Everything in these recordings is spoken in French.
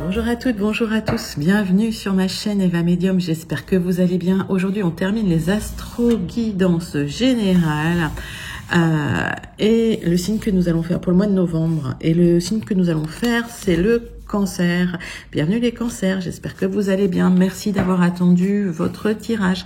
Bonjour à toutes, bonjour à tous, bienvenue sur ma chaîne Eva Medium, j'espère que vous allez bien. Aujourd'hui on termine les astro-guidances générales et le signe que nous allons faire pour le mois de novembre. Et le signe que nous allons faire c'est le Cancer. Bienvenue les cancers, j'espère que vous allez bien, merci d'avoir attendu votre tirage.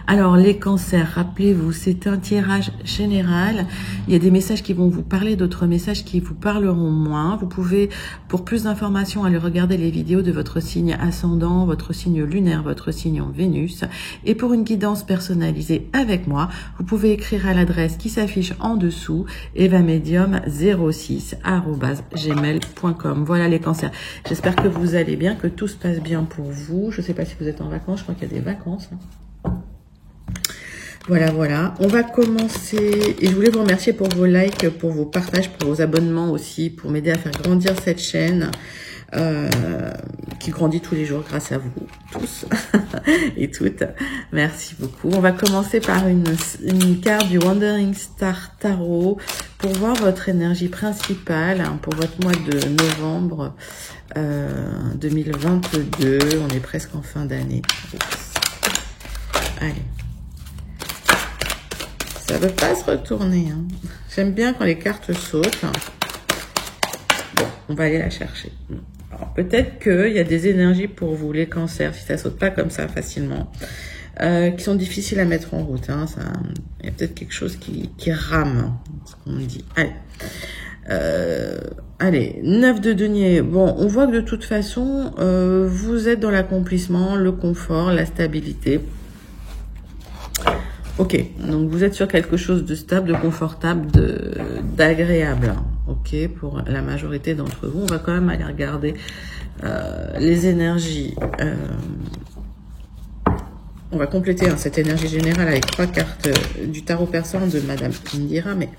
Alors, les cancers, rappelez-vous, c'est un tirage général. Il y a des messages qui vont vous parler, d'autres messages qui vous parleront moins. Vous pouvez, pour plus d'informations, aller regarder les vidéos de votre signe ascendant, votre signe lunaire, votre signe en Vénus. Et pour une guidance personnalisée avec moi, vous pouvez écrire à l'adresse qui s'affiche en dessous, evamedium06@gmail.com. Voilà les cancers. J'espère que vous allez bien, que tout se passe bien pour vous. Je ne sais pas si vous êtes en vacances, je crois qu'il y a des vacances. Voilà. On va commencer. Et je voulais vous remercier pour vos likes, pour vos partages, pour vos abonnements aussi, pour m'aider à faire grandir cette chaîne qui grandit tous les jours grâce à vous tous et toutes. Merci beaucoup. On va commencer par une carte du Wandering Star Tarot pour voir votre énergie principale pour votre mois de novembre 2022. On est presque en fin d'année. Allez. Ça veut pas se retourner. Hein. J'aime bien quand les cartes sautent. Bon, on va aller la chercher. Alors, peut-être qu'il y a des énergies pour vous, les cancers, si ça saute pas comme ça facilement, qui sont difficiles à mettre en route. Hein. Il y a peut-être quelque chose qui rame, ce qu'on me dit. Allez, 9 de denier. Bon, on voit que de toute façon, vous êtes dans l'accomplissement, le confort, la stabilité. Ok, donc vous êtes sur quelque chose de stable, de confortable, d'agréable. Ok, pour la majorité d'entre vous, on va quand même aller regarder les énergies. On va compléter cette énergie générale avec 3 cartes du tarot persan de Madame Indira, mais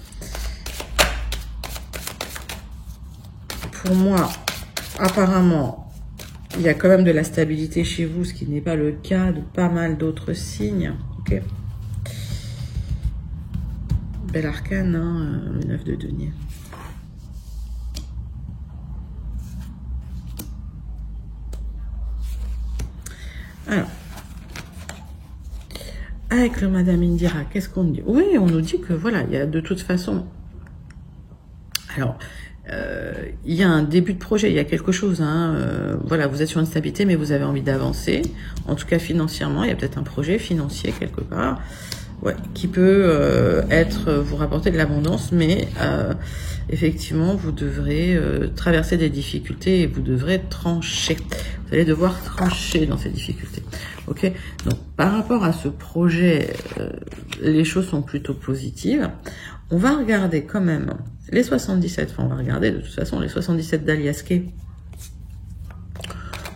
pour moi, apparemment, il y a quand même de la stabilité chez vous, ce qui n'est pas le cas de pas mal d'autres signes. Ok. Bel arcane, hein, le 9 de denier. Alors, avec le Madame Indira, qu'est-ce qu'on dit? Oui, on nous dit que voilà, il y a de toute façon... Alors, il y a un début de projet, il y a quelque chose, hein, voilà, vous êtes sur une stabilité, mais vous avez envie d'avancer, en tout cas financièrement, il y a peut-être un projet financier quelque part, ouais, qui peut vous rapporter de l'abondance, mais effectivement, vous devrez traverser des difficultés et vous devrez trancher. Vous allez devoir trancher dans ces difficultés. Ok. Donc, par rapport à ce projet, les choses sont plutôt positives. On va regarder quand même les 77. Enfin, on va regarder de toute façon les 77 d'Aliasqué.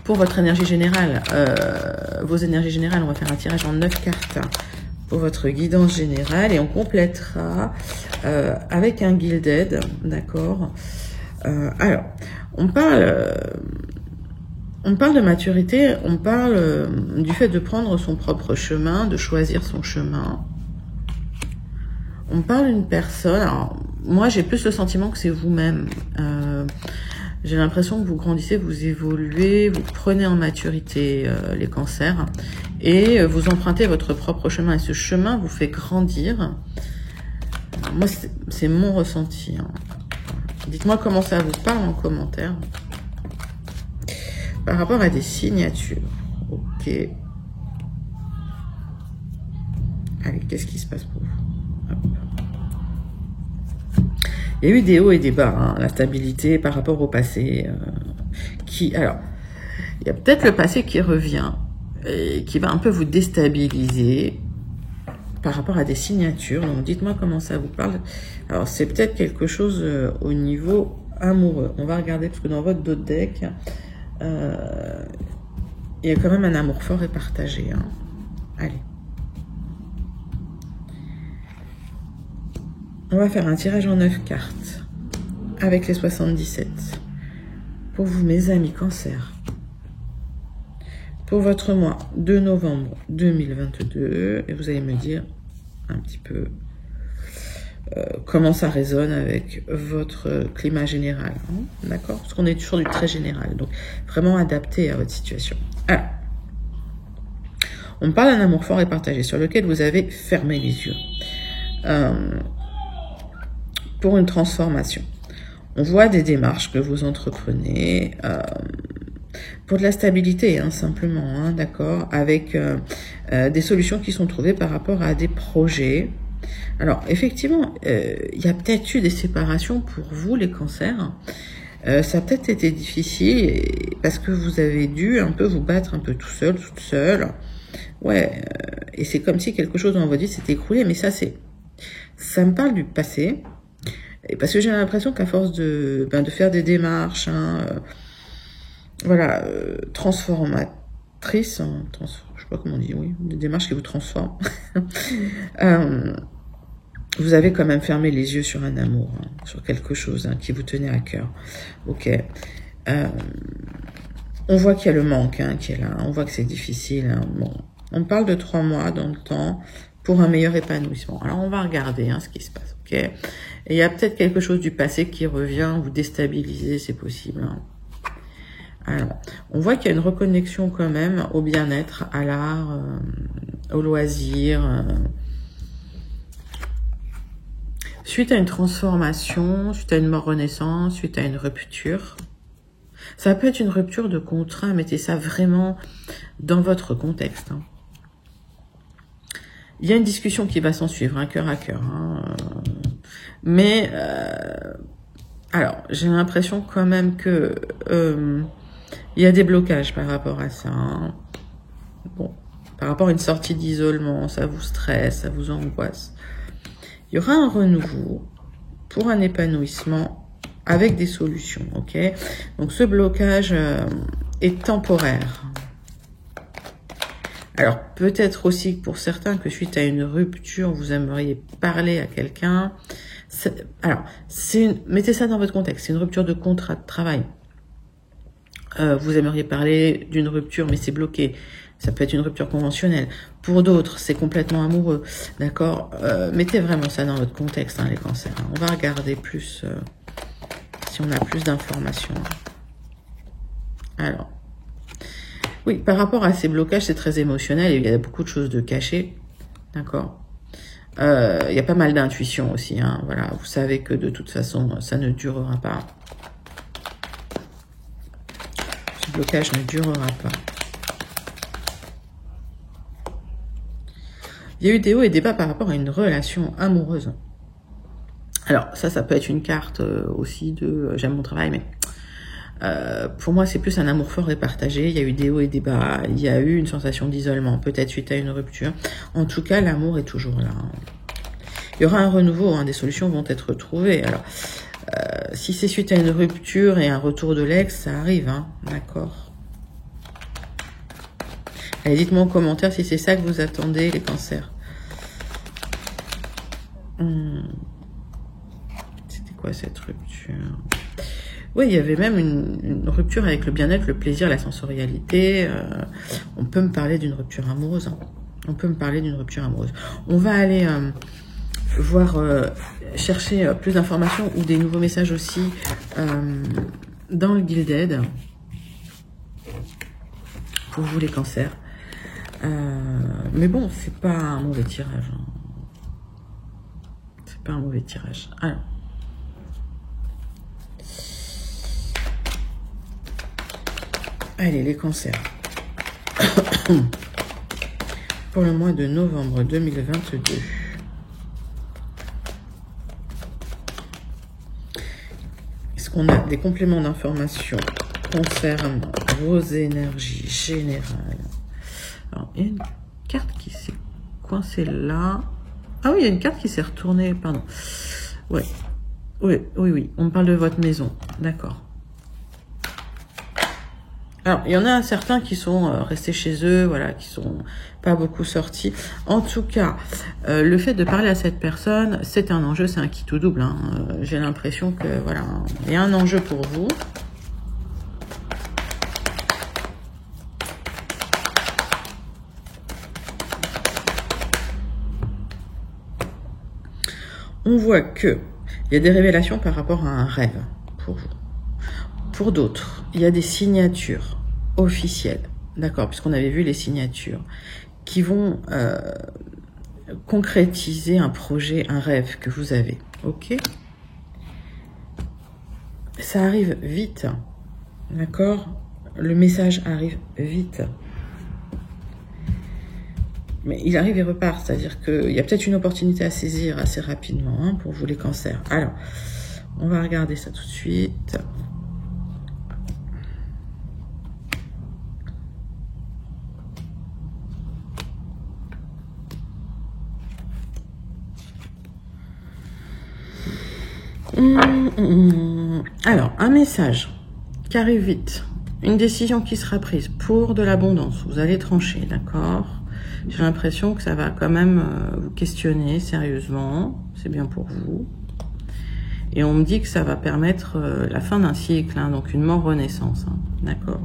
Pour votre énergie générale, vos énergies générales, on va faire un tirage en 9 cartes pour votre guidance générale et on complétera avec un Gilded, d'accord. Alors, on parle de maturité, on parle du fait de prendre son propre chemin, de choisir son chemin. On parle d'une personne, alors moi j'ai plus le sentiment que c'est vous-même. J'ai l'impression que vous grandissez, vous évoluez, vous prenez en maturité les cancers et vous empruntez votre propre chemin. Et ce chemin vous fait grandir. Moi, c'est mon ressenti. Hein. Dites-moi comment ça vous parle en commentaire. Par rapport à des signatures. Ok. Allez, qu'est-ce qui se passe pour vous? Hop. Il y a eu des hauts et des bas, hein, la stabilité par rapport au passé. Alors, il y a peut-être le passé qui revient et qui va un peu vous déstabiliser par rapport à des signatures. Donc, dites-moi comment ça vous parle. Alors, c'est peut-être quelque chose au niveau amoureux. On va regarder parce que dans votre dos de deck, il y a quand même un amour fort et partagé. Hein. Allez. On va faire un tirage en 9 cartes avec les 77. Pour vous, mes amis cancer. Pour votre mois de novembre 2022. Et vous allez me dire un petit peu comment ça résonne avec votre climat général. Hein, d'accord? Parce qu'on est sur du très général. Donc, vraiment adapté à votre situation. Alors, on parle d'un amour fort et partagé sur lequel vous avez fermé les yeux. Pour une transformation. On voit des démarches que vous entreprenez pour de la stabilité, hein, simplement, hein, d'accord, avec des solutions qui sont trouvées par rapport à des projets. Alors, effectivement, il y a peut-être eu des séparations pour vous, les cancers. Ça a peut-être été difficile parce que vous avez dû un peu vous battre un peu tout seul, toute seule. Ouais, et c'est comme si quelque chose dans votre vie s'était écroulé, mais ça me parle du passé. Et parce que j'ai l'impression qu'à force de faire des démarches, hein, voilà, transformatrices, hein, je sais pas comment on dit, oui, des démarches qui vous transforment. Vous avez quand même fermé les yeux sur un amour, hein, sur quelque chose, hein, qui vous tenait à cœur. Ok. On voit qu'il y a le manque, hein, qui est là. On voit que c'est difficile. Hein. Bon, on parle de 3 mois dans le temps pour un meilleur épanouissement. Alors, on va regarder, hein, ce qui se passe. Ok. Et il y a peut-être quelque chose du passé qui revient, vous déstabiliser, c'est possible. Hein. Alors, on voit qu'il y a une reconnexion quand même au bien-être, à l'art, au loisir. Suite à une transformation, suite à une mort-renaissance, suite à une rupture. Ça peut être une rupture de contrat, mettez ça vraiment dans votre contexte. Hein. Il y a une discussion qui va s'en suivre, un cœur à cœur. Hein. Mais, alors, j'ai l'impression quand même que il y a des blocages par rapport à ça. Hein. Bon, par rapport à une sortie d'isolement, ça vous stresse, ça vous angoisse. Il y aura un renouveau pour un épanouissement avec des solutions, ok? Donc, ce blocage est temporaire. Alors, peut-être aussi pour certains que suite à une rupture, vous aimeriez parler à quelqu'un. Alors, mettez ça dans votre contexte. C'est une rupture de contrat de travail. Vous aimeriez parler d'une rupture, mais c'est bloqué. Ça peut être une rupture conventionnelle. Pour d'autres, c'est complètement amoureux. D'accord? Mettez vraiment ça dans votre contexte, hein, les cancers. On va regarder plus, si on a plus d'informations. Alors, oui, par rapport à ces blocages, c'est très émotionnel et il y a beaucoup de choses de cachées. D'accord? Il y a pas mal d'intuition aussi. Hein, voilà, vous savez que de toute façon, ça ne durera pas. Ce blocage ne durera pas. Il y a eu des hauts et des bas par rapport à une relation amoureuse. Alors, ça peut être une carte aussi de j'aime mon travail, mais pour moi, c'est plus un amour fort et partagé. Il y a eu des hauts et des bas. Il y a eu une sensation d'isolement, peut-être suite à une rupture. En tout cas, l'amour est toujours là. Il y aura un renouveau, hein, des solutions vont être trouvées. Alors, si c'est suite à une rupture et un retour de l'ex, ça arrive, hein, d'accord. Allez, dites-moi en commentaire si c'est ça que vous attendez, les cancers. C'était quoi cette rupture? Oui, il y avait même une rupture avec le bien-être, le plaisir, la sensorialité. On peut me parler d'une rupture amoureuse. Hein. On peut me parler d'une rupture amoureuse. On va aller chercher plus d'informations ou des nouveaux messages aussi dans le Gilded. Pour vous, les cancers. Mais bon, c'est pas un mauvais tirage. Hein. C'est pas un mauvais tirage. Alors. Allez, les cancers. Pour le mois de novembre 2022. Est-ce qu'on a des compléments d'informations concernant vos énergies générales? Alors, il y a une carte qui s'est coincée là. Ah oui, il y a une carte qui s'est retournée, pardon. Ouais. Oui. On me parle de votre maison. D'accord. Alors, il y en a certains qui sont restés chez eux, voilà, qui sont pas beaucoup sortis. En tout cas, le fait de parler à cette personne, c'est un enjeu, c'est un qui tout double. Hein. J'ai l'impression que, voilà, il y a un enjeu pour vous. on voit que il y a des révélations par rapport à un rêve pour vous. Pour d'autres, il y a des signatures officielles, d'accord, puisqu'on avait vu les signatures, qui vont concrétiser un projet, un rêve que vous avez, ok? Ça arrive vite, d'accord? Le message arrive vite. Mais il arrive et repart, c'est-à-dire qu'il y a peut-être une opportunité à saisir assez rapidement hein, pour vous les cancers. Alors, on va regarder ça tout de suite. Alors, un message qui arrive vite, une décision qui sera prise pour de l'abondance. Vous allez trancher, d'accord? J'ai l'impression que ça va quand même vous questionner sérieusement. C'est bien pour vous. Et on me dit que ça va permettre la fin d'un cycle, hein, donc une mort renaissance, hein, d'accord?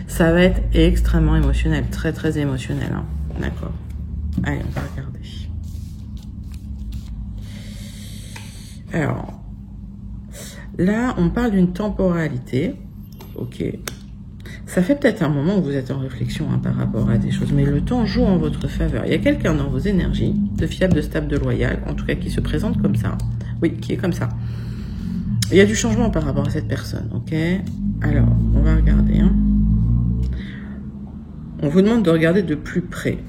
Ça va être extrêmement émotionnel, très très émotionnel, hein, d'accord? Allez, on va regarder. Alors, là, on parle d'une temporalité, ok? Ça fait peut-être un moment où vous êtes en réflexion hein, par rapport à des choses, mais le temps joue en votre faveur. Il y a quelqu'un dans vos énergies, de fiable, de stable, de loyal, en tout cas qui se présente comme ça. Oui, qui est comme ça. Il y a du changement par rapport à cette personne, ok? Alors, on va regarder. Hein. On vous demande de regarder de plus près.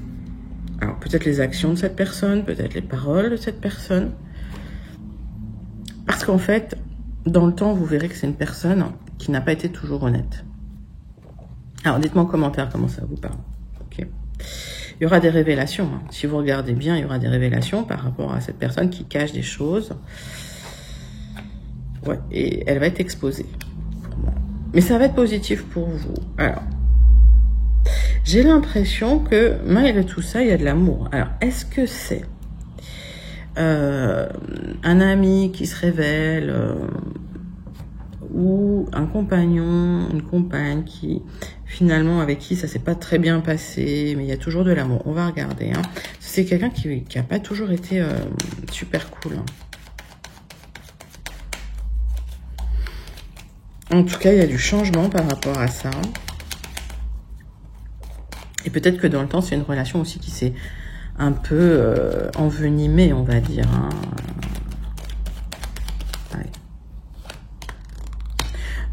Alors, peut-être les actions de cette personne, peut-être les paroles de cette personne. Parce qu'en fait, dans le temps, vous verrez que c'est une personne qui n'a pas été toujours honnête. Alors, dites-moi en commentaire comment ça vous parle. Okay. Il y aura des révélations. Hein. Si vous regardez bien, il y aura des révélations par rapport à cette personne qui cache des choses. Ouais, et elle va être exposée. Mais ça va être positif pour vous. Alors, j'ai l'impression que malgré tout ça, il y a de l'amour. Alors, est-ce que c'est un ami qui se révèle ou un compagnon, une compagne qui finalement avec qui ça s'est pas très bien passé, mais il y a toujours de l'amour. On va regarder. Hein. C'est quelqu'un qui a pas toujours été super cool. Hein. En tout cas, il y a du changement par rapport à ça. Et peut-être que dans le temps, c'est une relation aussi qui s'est un peu envenimée, on va dire. Hein. Ouais.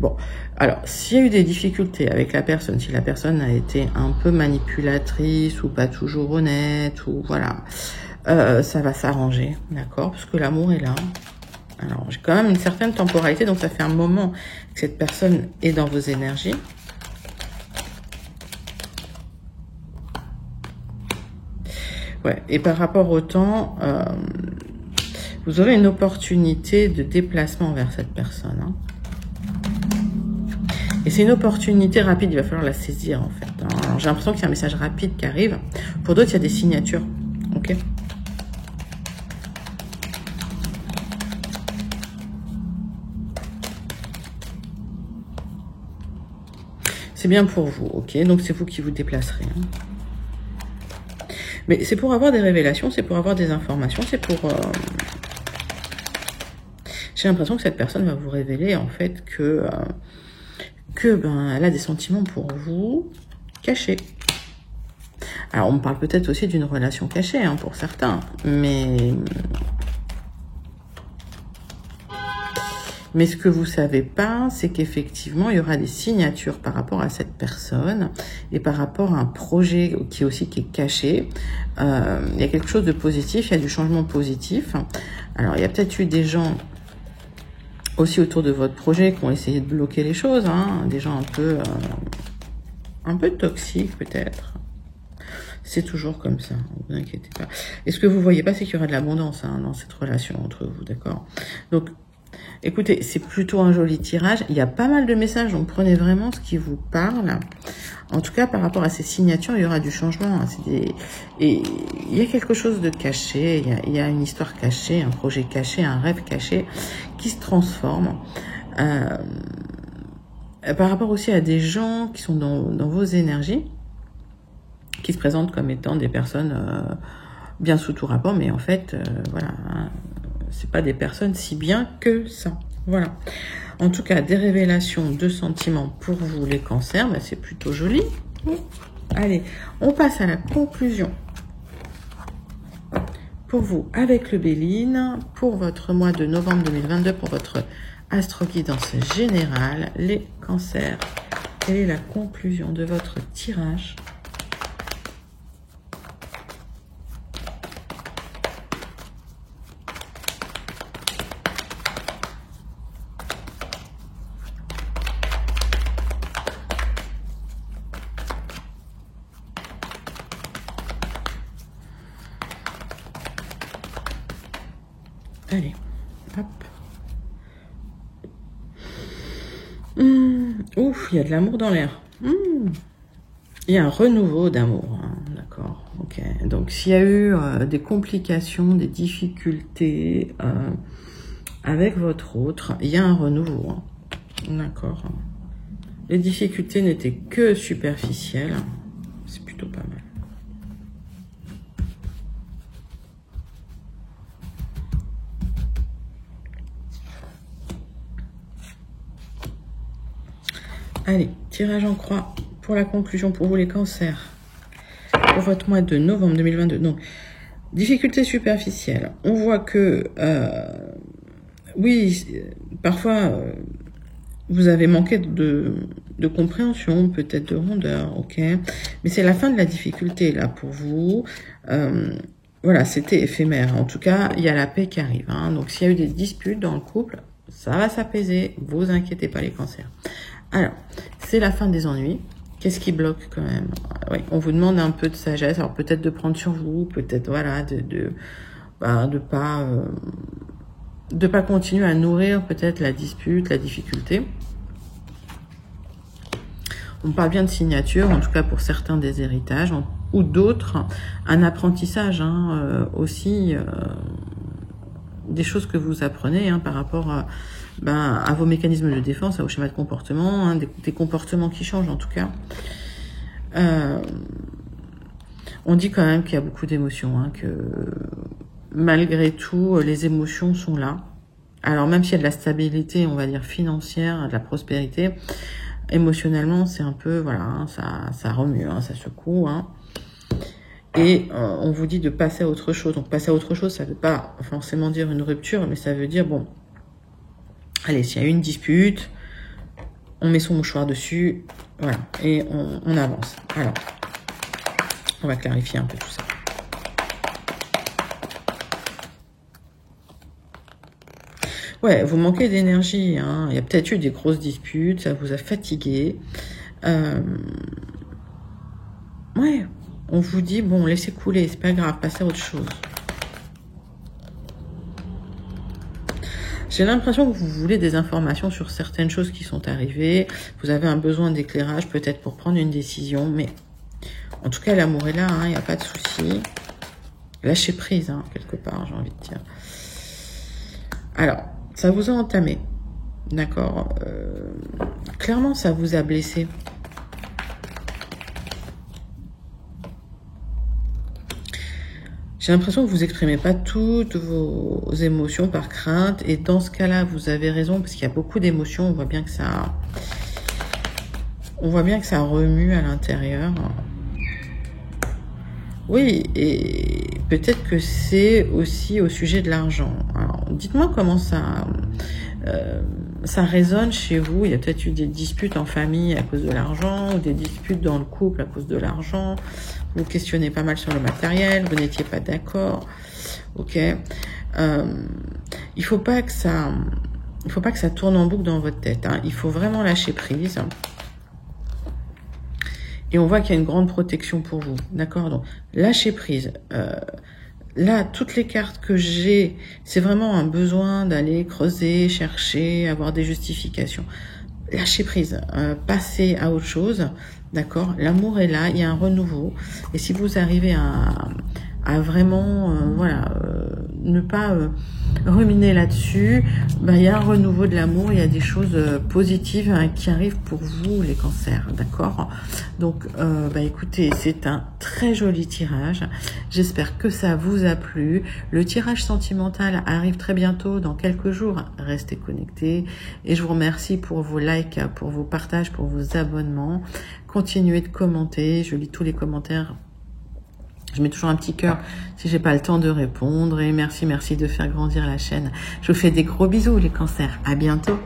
Bon, alors, s'il y a eu des difficultés avec la personne, si la personne a été un peu manipulatrice ou pas toujours honnête, ou voilà, ça va s'arranger, d'accord? Parce que l'amour est là. Alors, j'ai quand même une certaine temporalité, donc ça fait un moment que cette personne est dans vos énergies. Ouais, et par rapport au temps, vous aurez une opportunité de déplacement vers cette personne. Hein. Et c'est une opportunité rapide, il va falloir la saisir en fait. Hein. J'ai l'impression qu'il y a un message rapide qui arrive. Pour d'autres, il y a des signatures. Ok. C'est bien pour vous, ok? Donc c'est vous qui vous déplacerez. Hein. Mais c'est pour avoir des révélations, c'est pour avoir des informations, c'est pour... J'ai l'impression que cette personne va vous révéler en fait que ben, elle a des sentiments pour vous cachés. Alors on me parle peut-être aussi d'une relation cachée hein, pour certains, mais ce que vous savez pas, c'est qu'effectivement, il y aura des signatures par rapport à cette personne et par rapport à un projet qui est caché. Il y a quelque chose de positif, il y a du changement positif. Alors, il y a peut-être eu des gens aussi autour de votre projet qui ont essayé de bloquer les choses, hein, des gens un peu toxiques peut-être. C'est toujours comme ça, ne vous inquiétez pas. Et ce que vous voyez pas, c'est qu'il y aura de l'abondance hein, dans cette relation entre vous, d'accord? Donc, écoutez, c'est plutôt un joli tirage. Il y a pas mal de messages, donc prenez vraiment ce qui vous parle. En tout cas, par rapport à ces signatures, il y aura du changement. Hein. Et il y a quelque chose de caché, il y a une histoire cachée, un projet caché, un rêve caché qui se transforme. Par rapport aussi à des gens qui sont dans vos énergies, qui se présentent comme étant des personnes bien sous tout rapport, mais en fait, voilà... Hein, c'est pas des personnes si bien que ça. Voilà. En tout cas, des révélations de sentiments pour vous, les cancers, ben, c'est plutôt joli. Allez, on passe à la conclusion. Pour vous, avec le Béline, pour votre mois de novembre 2022, pour votre astro-guidance générale, les cancers. Quelle est la conclusion de votre tirage ? Allez, hop. Ouf, il y a de l'amour dans l'air. Il y a un renouveau d'amour, hein, d'accord. Ok. Donc, s'il y a eu des complications, des difficultés avec votre autre, il y a un renouveau. Hein. D'accord. Les difficultés n'étaient que superficielles. C'est plutôt pas mal. Allez, tirage en croix pour la conclusion pour vous les cancers. Pour votre mois de novembre 2022. Donc, difficultés superficielles. On voit que, oui, parfois, vous avez manqué de compréhension, peut-être de rondeur, ok. Mais c'est la fin de la difficulté, là, pour vous. Voilà, c'était éphémère. En tout cas, il y a la paix qui arrive. Hein. Donc, s'il y a eu des disputes dans le couple, ça va s'apaiser. Vous inquiétez pas, les cancers. Alors, c'est la fin des ennuis. Qu'est-ce qui bloque quand même? Oui, on vous demande un peu de sagesse. Alors, peut-être de prendre sur vous, peut-être, voilà, de pas continuer à nourrir peut-être la dispute, la difficulté. On parle bien de signature, en tout cas pour certains des héritages, ou d'autres, un apprentissage aussi, des choses que vous apprenez par rapport à vos mécanismes de défense, au schéma de comportement, des comportements qui changent en tout cas. On dit quand même qu'il y a beaucoup d'émotions, que malgré tout, les émotions sont là. Alors même s'il y a de la stabilité, on va dire financière, de la prospérité, émotionnellement, c'est un peu, voilà, ça remue, ça secoue. Et on vous dit de passer à autre chose. Donc passer à autre chose, ça ne veut pas forcément dire une rupture, mais ça veut dire, bon, allez, s'il y a une dispute, on met son mouchoir dessus, voilà, et on avance. Alors, on va clarifier un peu tout ça. Ouais, vous manquez d'énergie, il y a peut-être eu des grosses disputes, ça vous a fatigué. Ouais, on vous dit, bon, laissez couler, c'est pas grave, passez à autre chose. J'ai l'impression que vous voulez des informations sur certaines choses qui sont arrivées. Vous avez un besoin d'éclairage, peut-être pour prendre une décision, mais en tout cas, l'amour est là, il n'y a pas de souci. Lâchez prise, quelque part, j'ai envie de dire. Alors, ça vous a entamé, d'accord. Clairement, ça vous a blessé. J'ai l'impression que vous exprimez pas toutes vos émotions par crainte. Et dans ce cas-là, vous avez raison, parce qu'il y a beaucoup d'émotions. On voit bien que ça remue à l'intérieur. Oui, et peut-être que c'est aussi au sujet de l'argent. Alors, dites-moi comment ça résonne chez vous. Il y a peut-être eu des disputes en famille à cause de l'argent, ou des disputes dans le couple à cause de l'argent. Vous questionnez pas mal sur le matériel, vous n'étiez pas d'accord. Ok. Il faut pas que ça tourne en boucle dans votre tête. Il faut vraiment lâcher prise. Et on voit qu'il y a une grande protection pour vous. D'accord? Donc, lâchez prise. Là, toutes les cartes que j'ai, c'est vraiment un besoin d'aller creuser, chercher, avoir des justifications. Lâchez prise. Passez à autre chose. D'accord? L'amour est là. Il y a un renouveau. Et si vous arrivez à à vraiment, voilà, ne pas ruminer là-dessus. Il y a un renouveau de l'amour, il y a des choses positives qui arrivent pour vous, les cancers, d'accord? Donc, écoutez, c'est un très joli tirage. J'espère que ça vous a plu. Le tirage sentimental arrive très bientôt, dans quelques jours. Restez connectés. Et je vous remercie pour vos likes, pour vos partages, pour vos abonnements. Continuez de commenter. Je lis tous les commentaires. Je mets toujours un petit cœur si j'ai pas le temps de répondre. Et merci de faire grandir la chaîne. Je vous fais des gros bisous, les cancers. À bientôt.